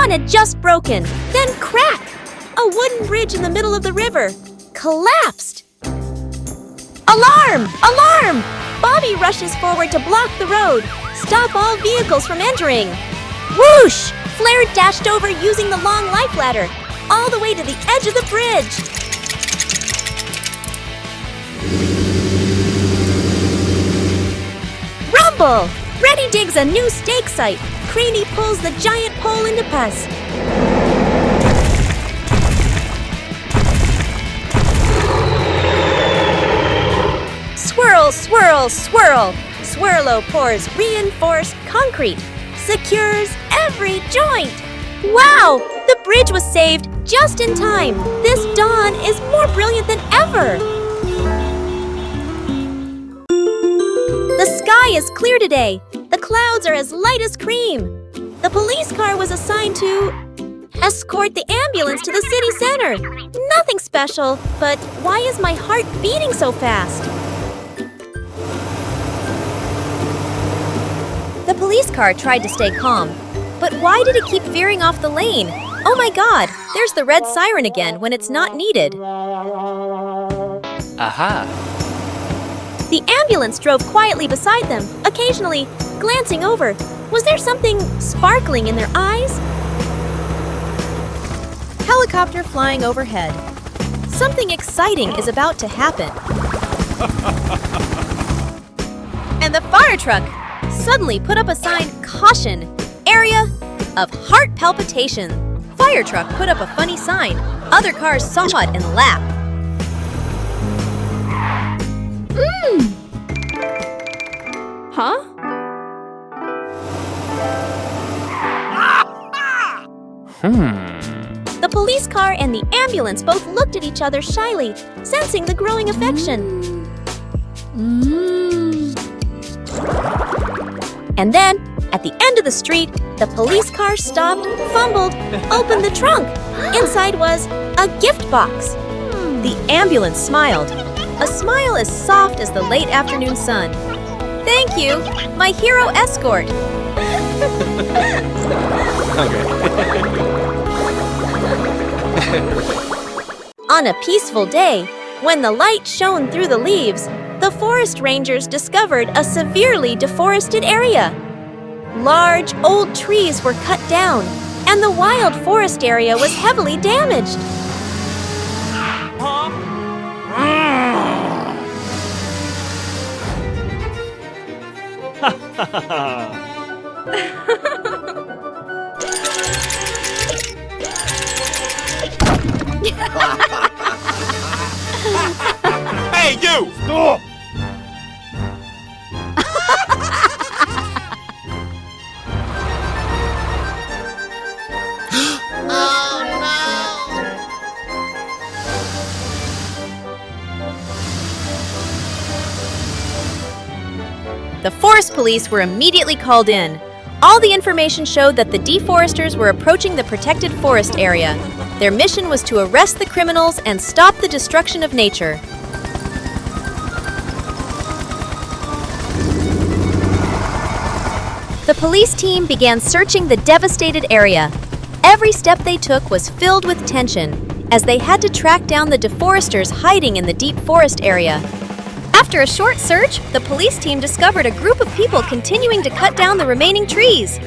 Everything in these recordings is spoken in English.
dam had just broken. Then crack! A wooden bridge in the middle of the river collapsed. Alarm! Alarm! Bobby rushes forward to block the road, stop all vehicles from entering. Whoosh! Flair dashed over using the long life ladder, all the way to the edge of the bridge. Rumble! Reddy digs a new stake site. Craney pulls the giant pole into pus. Swirl, swirl, swirl. Swirlo pours reinforced concrete. Secures every joint. Wow! The bridge was saved just in time. This dawn is more brilliant than ever. The sky is clear today. The clouds are as light as cream. The police car was assigned to escort the ambulance to the city center. Nothing special, but why is my heart beating so fast? The police car tried to stay calm, but why did it keep veering off the lane? Oh my God, there's the red siren again when it's not needed. Aha! The ambulance drove quietly beside them, occasionally glancing over. Was there something sparkling in their eyes? Helicopter flying overhead. Something exciting is about to happen. And the fire truck suddenly put up a sign, caution, area of heart palpitation. Fire truck put up a funny sign. Other cars saw it and laughed. Huh? The police car and the ambulance both looked at each other shyly, sensing the growing affection. And then, at the end of the street, the police car stopped, fumbled, opened the trunk. Inside was a gift box. The ambulance smiled. A smile as soft as the late afternoon sun. Thank you, my hero escort. On a peaceful day, when the light shone through the leaves, the forest rangers discovered a severely deforested area. Large, old trees were cut down, and the wild forest area was heavily damaged. Hey, you! Stop! The forest police were immediately called in. All the information showed that the deforesters were approaching the protected forest area. Their mission was to arrest the criminals and stop the destruction of nature. The police team began searching the devastated area. Every step they took was filled with tension, as they had to track down the deforesters hiding in the deep forest area. After a short search, the police team discovered a group of people continuing to cut down the remaining trees.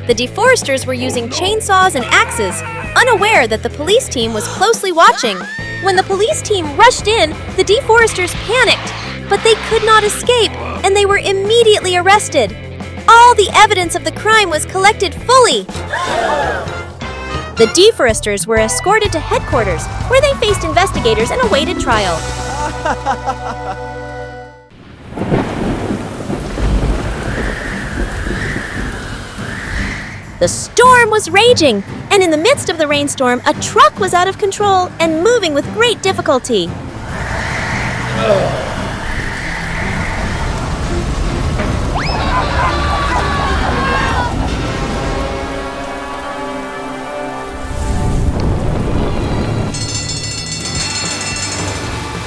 The deforesters were using chainsaws and axes, unaware that the police team was closely watching. When the police team rushed in, the deforesters panicked, but they could not escape, and they were immediately arrested. All the evidence of the crime was collected fully. The deforesters were escorted to headquarters, where they faced investigators and awaited trial. The storm was raging, and in the midst of the rainstorm, a truck was out of control and moving with great difficulty.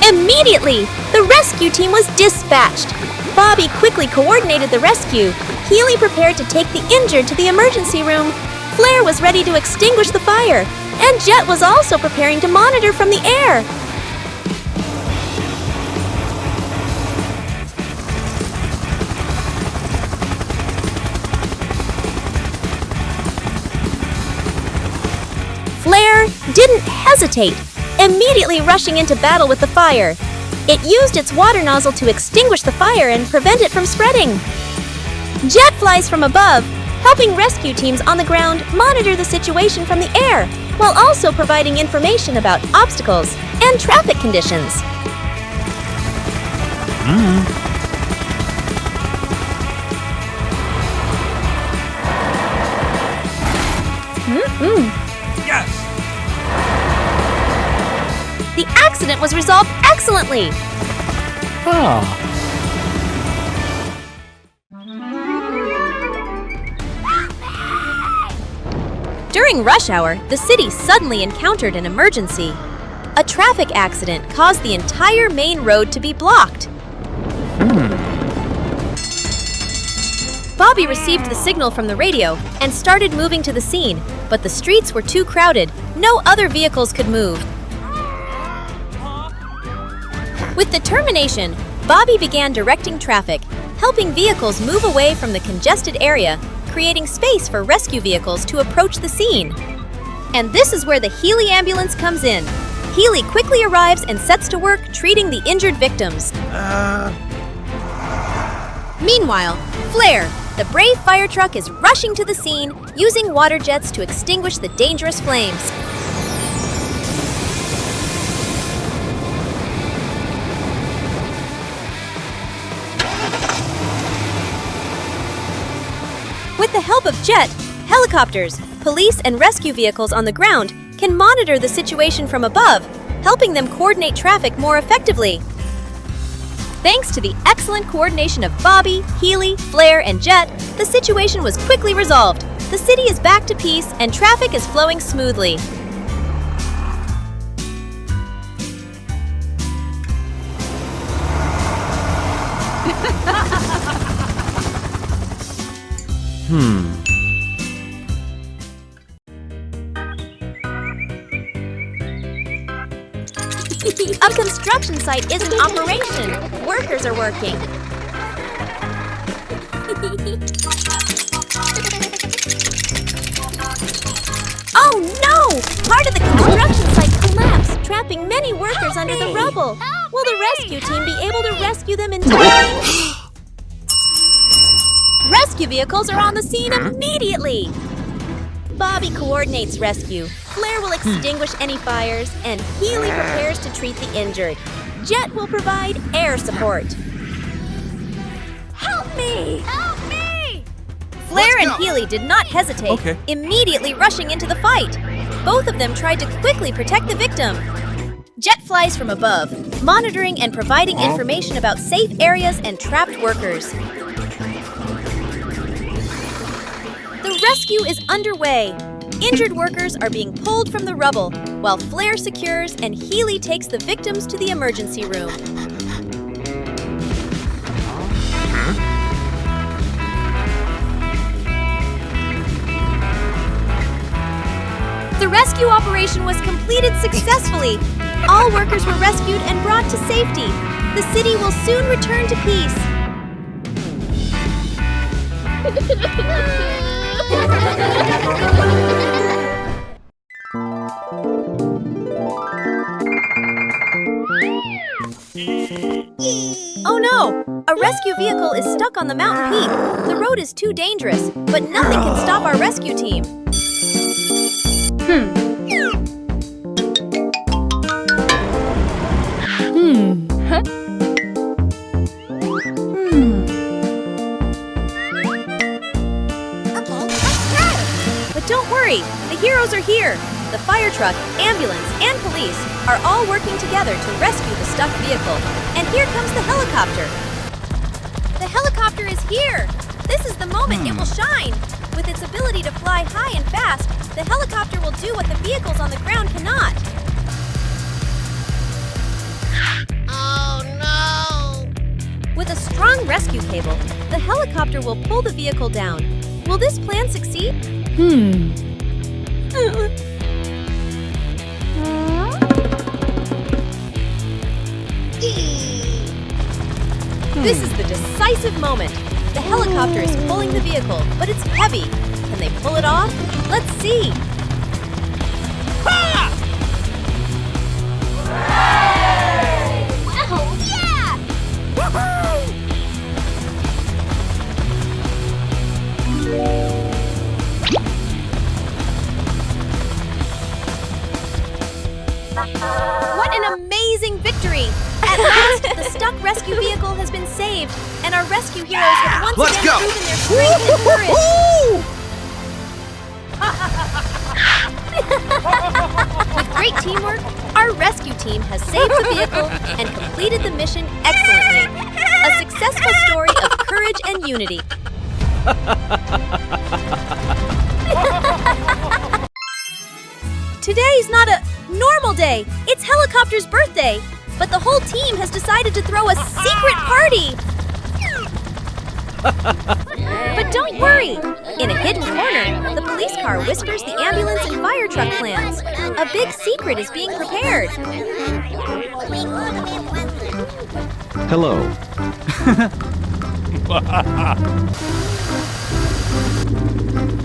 Immediately, the rescue team was dispatched. Bobby quickly coordinated the rescue. Healy prepared to take the injured to the emergency room. Flare was ready to extinguish the fire, and Jet was also preparing to monitor from the air. Flare didn't hesitate, immediately rushing into battle with the fire. It used its water nozzle to extinguish the fire and prevent it from spreading. Jet flies from above, helping rescue teams on the ground monitor the situation from the air, while also providing information about obstacles and traffic conditions. Yes! The accident was resolved excellently. During rush hour, the city suddenly encountered an emergency. A traffic accident caused the entire main road to be blocked. Bobby received the signal from the radio and started moving to the scene, but the streets were too crowded. No other vehicles could move. With determination, Bobby began directing traffic, helping vehicles move away from the congested area, creating space for rescue vehicles to approach the scene. And this is where the Healy ambulance comes in. Healy quickly arrives and sets to work treating the injured victims. Meanwhile, Flare, the brave fire truck, is rushing to the scene, using water jets to extinguish the dangerous flames. With the help of Jet, helicopters, police, and rescue vehicles on the ground can monitor the situation from above, helping them coordinate traffic more effectively. Thanks to the excellent coordination of Bobby, Healy, Flare, and Jet, the situation was quickly resolved. The city is back to peace and traffic is flowing smoothly. A construction site is in operation. Workers are working. Oh no! Part of the construction site collapsed, trapping many workers under the rubble. Will the rescue team be able to rescue them in time? Rescue vehicles are on the scene immediately. Bobby coordinates rescue. Flare will extinguish any fires, and Healy prepares to treat the injured. Jet will provide air support. Help me! Help me! Flare and Healy did not hesitate, immediately rushing into the fight. Both of them tried to quickly protect the victim. Jet flies from above, monitoring and providing information about safe areas and trapped workers. The rescue is underway. Injured workers are being pulled from the rubble, while Flare secures and Healy takes the victims to the emergency room. The rescue operation was completed successfully. All workers were rescued and brought to safety. The city will soon return to peace. Oh no! A rescue vehicle is stuck on the mountain peak. The road is too dangerous, but nothing can stop our rescue team. But don't worry, the heroes are here. The fire truck, ambulance, and police are all working together to rescue the stuck vehicle. And here comes the helicopter. The helicopter is here. This is the moment it will shine. With its ability to fly high and fast, the helicopter will do what the vehicles on the ground cannot. Oh no! With a strong rescue cable, the helicopter will pull the vehicle down. Will this plan succeed? This is the decisive moment. The helicopter is pulling the vehicle, but it's heavy. Can they pull it off? Let's see. Ha! Oh, yeah! What an amazing victory! At last, the stuck rescue vehicle has been saved, and our rescue heroes have once Let's again go. proven their strength and courage. With great teamwork, our rescue team has saved the vehicle and completed the mission excellently. A successful story of courage and unity. Today's not a normal day. It's Helicopter's birthday. But the whole team has decided to throw a secret party. But don't worry. In a hidden corner, the police car whispers the ambulance and fire truck plans. A big secret is being prepared. Hello.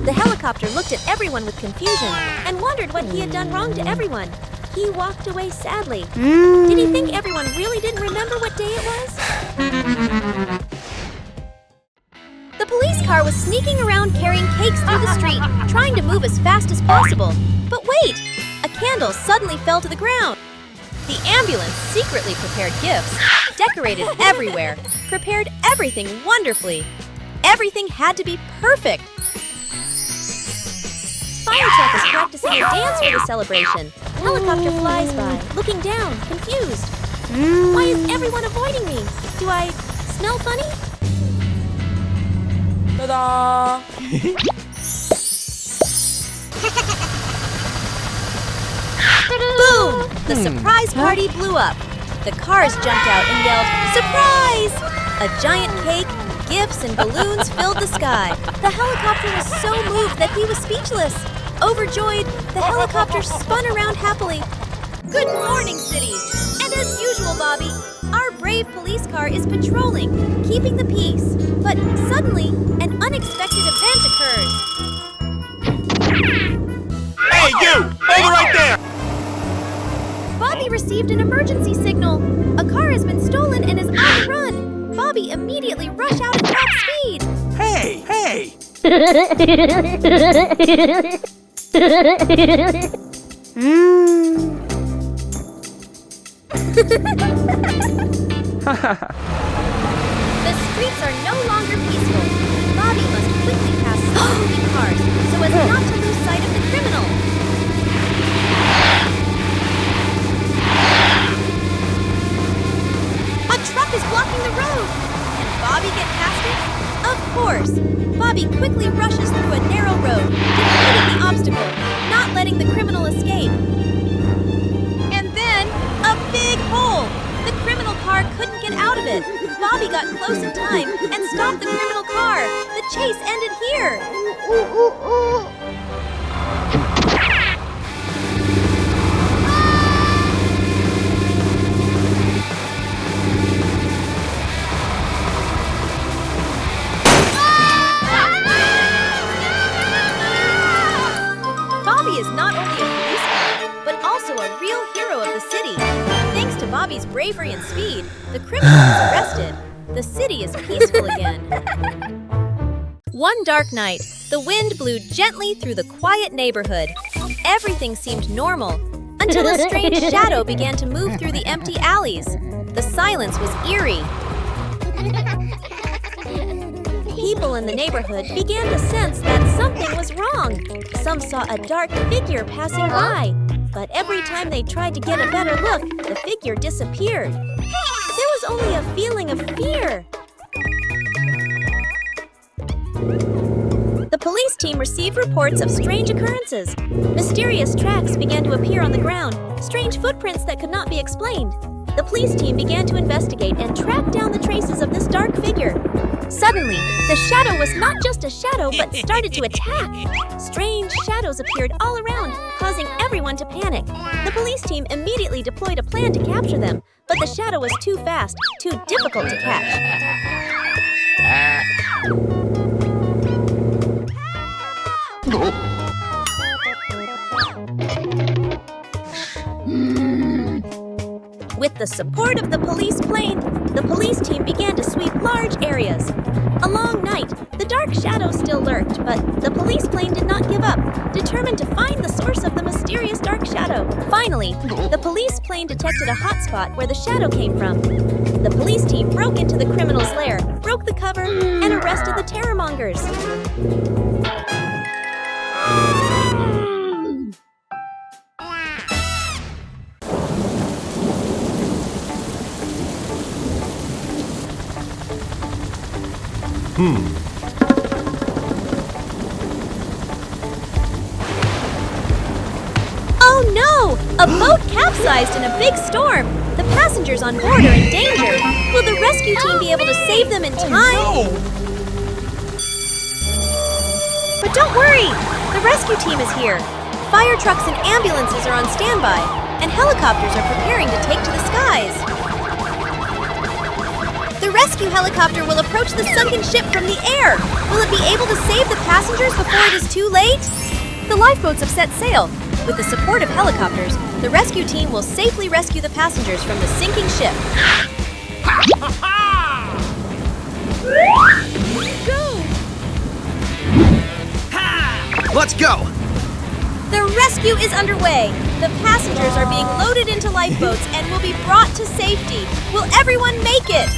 The helicopter looked at everyone with confusion and wondered what he had done wrong to everyone. He walked away sadly. Did he think everyone really didn't remember what day it was? The police car was sneaking around carrying cakes through the street, trying to move as fast as possible. But wait! A candle suddenly fell to the ground. The ambulance secretly prepared gifts, decorated everywhere, prepared everything wonderfully. Everything had to be perfect. Fire truck is practicing a dance for the celebration. Helicopter flies by, looking down, confused. Why is everyone avoiding me? Do I smell funny? Ta-da! Boom! The surprise party blew up. The cars jumped out and yelled, "Surprise!" A giant cake, gifts, and balloons filled the sky. The helicopter was so moved that he was speechless. Overjoyed, the helicopter spun around happily. Good morning, city! And as usual, Bobby, our brave police car is patrolling, keeping the peace. But suddenly, an unexpected event occurs. Hey, you! Over right there! Bobby received an emergency signal. A car has been stolen and is on the run. Bobby immediately rushed out at top speed. Hey, hey! The streets are no longer peaceful. Bobby must quickly pass slow-moving cars so as not to lose sight of the criminal. A truck is blocking the road. Can Bobby get past it? Of course. Bobby quickly rushes through a narrow road, defeating the obstacle, not letting the criminal escape. And then, a big hole! The criminal car couldn't get out of it. Bobby got close in time and stopped the criminal car. The chase ended here. Bobby is not only a policeman, but also a real hero of the city. Thanks to Bobby's bravery and speed, the criminal is arrested. The city is peaceful again. One dark night, the wind blew gently through the quiet neighborhood. Everything seemed normal, until a strange shadow began to move through the empty alleys. The silence was eerie. People in the neighborhood began to sense that something was wrong. Some saw a dark figure passing by, but every time they tried to get a better look, the figure disappeared. There was only a feeling of fear. The police team received reports of strange occurrences. Mysterious tracks began to appear on the ground, strange footprints that could not be explained. the police team began to investigate and track down the traces of this dark figure. Suddenly, the shadow was not just a shadow but started to attack. Strange shadows appeared all around, causing everyone to panic. The police team immediately deployed a plan to capture them, but the shadow was too fast, too difficult to catch. With the support of the police plane, the police team began to sweep large areas. Along night, the dark shadows still lurked, but the police plane did not give up, determined to find the source of the mysterious dark shadow. Finally, the police plane detected a hot spot where the shadow came from. The police team broke into the criminal's lair, broke the cover, and arrested the terrormongers. Oh no! A boat capsized in a big storm! The passengers on board are in danger! Will the rescue team be able to save them in time? But don't worry! The rescue team is here! Fire trucks and ambulances are on standby, and helicopters are preparing to take to the skies. The rescue helicopter will approach the sunken ship from the air! Will it be able to save the passengers before it is too late? The lifeboats have set sail. With the support of helicopters, the rescue team will safely rescue the passengers from the sinking ship. Let's go! The rescue is underway. The passengers are being loaded into lifeboats and will be brought to safety. Will everyone make it?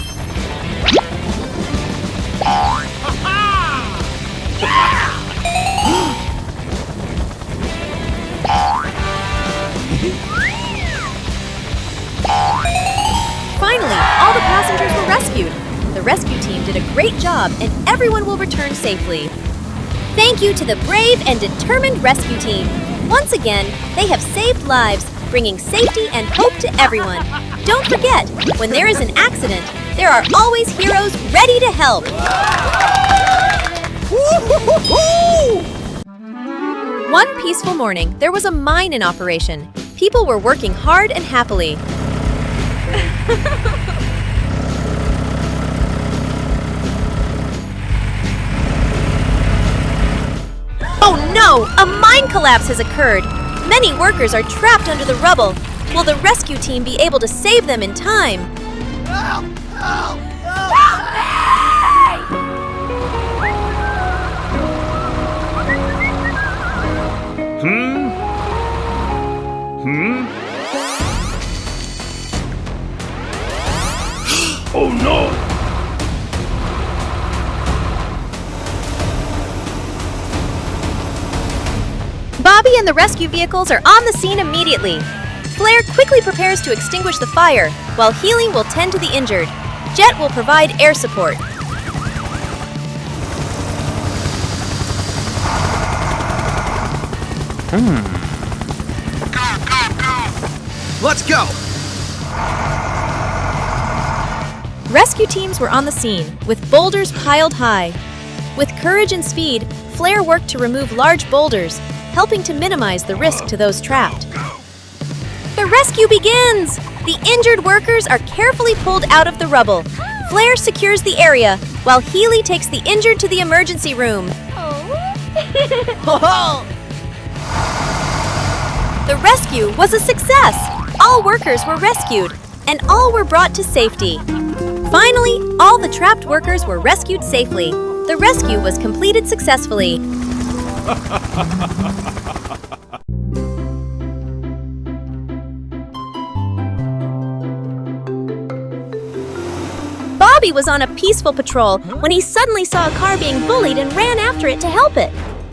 Finally, all the passengers were rescued. The rescue team did a great job and everyone will return safely. Thank you to the brave and determined rescue team. Once again, they have saved lives, bringing safety and hope to everyone. Don't forget, when there is an accident, there are always heroes ready to help. One peaceful morning, there was a mine in operation. People were working hard and happily. Oh no! A mine collapse has occurred! Many workers are trapped under the rubble. Will the rescue team be able to save them in time? Oh no! Bobby and the rescue vehicles are on the scene immediately. Flair quickly prepares to extinguish the fire, while Healy will tend to the injured. Jet will provide air support. Let's go! Rescue teams were on the scene, with boulders piled high. With courage and speed, Flair worked to remove large boulders, helping to minimize the risk to those trapped. The rescue begins! The injured workers are carefully pulled out of the rubble. Flair secures the area, while Healy takes the injured to the emergency room. The rescue was a success! All workers were rescued, and all were brought to safety. Finally, all the trapped workers were rescued safely. The rescue was completed successfully. Bobby was on a peaceful patrol when he suddenly saw a car being bullied and ran after it to help it,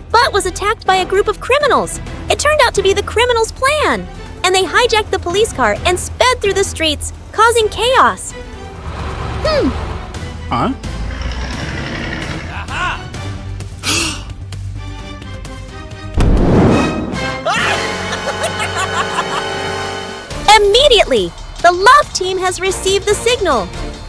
but was attacked by a group of criminals. It turned out to be the criminals' plan, and they hijacked the police car and sped through the streets, causing chaos. Huh? Immediately, The Love Team has received the signal.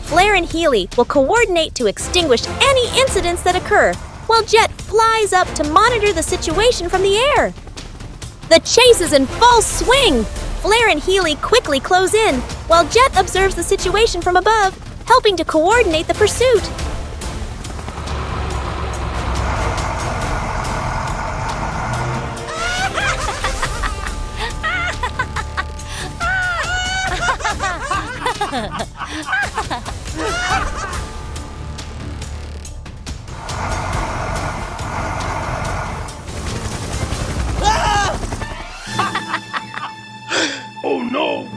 Flare and Healy will coordinate to extinguish any incidents that occur, while Jet flies up to monitor the situation from the air. The chase is in full swing. Flare and Healy quickly close in, while Jet observes the situation from above, helping to coordinate the pursuit. Oh no!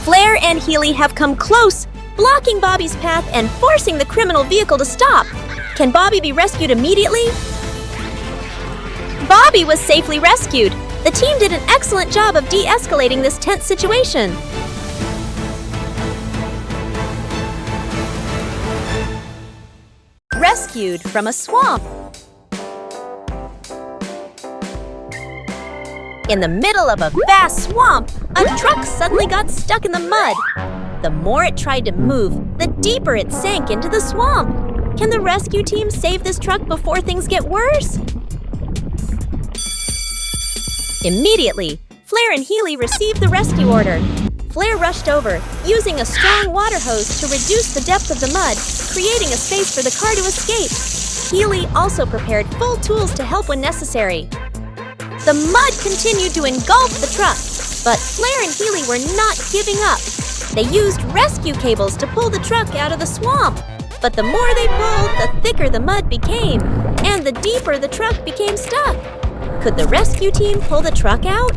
Flare and Healy have come close, blocking Bobby's path and forcing the criminal vehicle to stop. Can Bobby be rescued immediately? Bobby was safely rescued. The team did an excellent job of de-escalating this tense situation. Rescued from a swamp. In the middle of a vast swamp, a truck suddenly got stuck in the mud. The more it tried to move, the deeper it sank into the swamp. Can the rescue team save this truck before things get worse? Immediately, Flare and Healy received the rescue order. Flare rushed over, using a strong water hose to reduce the depth of the mud, creating a space for the car to escape. Healy also prepared full tools to help when necessary. The mud continued to engulf the truck, but Flare and Healy were not giving up. They used rescue cables to pull the truck out of the swamp. But the more they pulled, the thicker the mud became, and the deeper the truck became stuck. Could the rescue team pull the truck out?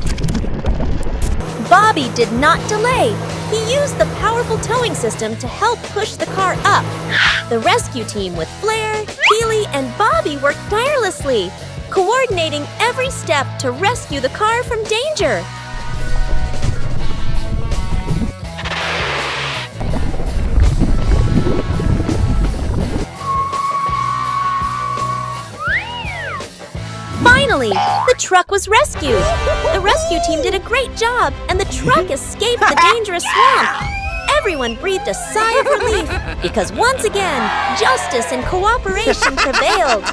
Bobby did not delay. He used the powerful towing system to help push the car up. The rescue team with Flare, Healy, and Bobby worked tirelessly, coordinating every step to rescue the car from danger. Finally, the truck was rescued. The rescue team did a great job, and the truck escaped the dangerous swamp. Everyone breathed a sigh of relief because once again, justice and cooperation prevailed.